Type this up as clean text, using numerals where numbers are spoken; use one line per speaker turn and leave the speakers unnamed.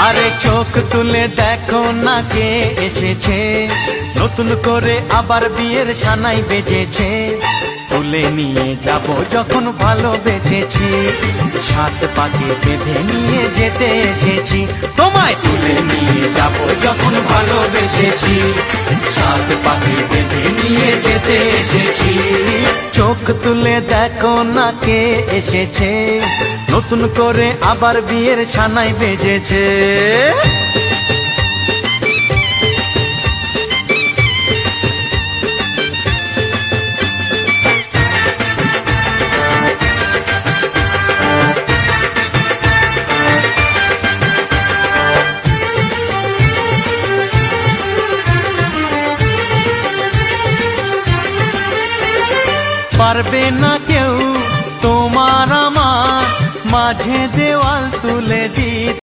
আরে চোখ তুলে দেখো না কে এসেছে, নতুন করে আবার বিয়ের সানাই বেজেছে। তুলে নিয়ে যাব যখন ভালোবেসেছি, সাত পাকে বেঁধে নিয়ে যেতে এসেছি। তোমায় তুলে নিয়ে যাব যখন ভালোবেসেছি, সাত পাকে বেঁধে নিয়ে যেতে এসেছি। চোখ তুলে দেখো না কে এসেছে, নতুন করে আবার বিয়ের সানাই বেজেছে। পারবে না কেউ তোমার আমার মাঝে দেওয়া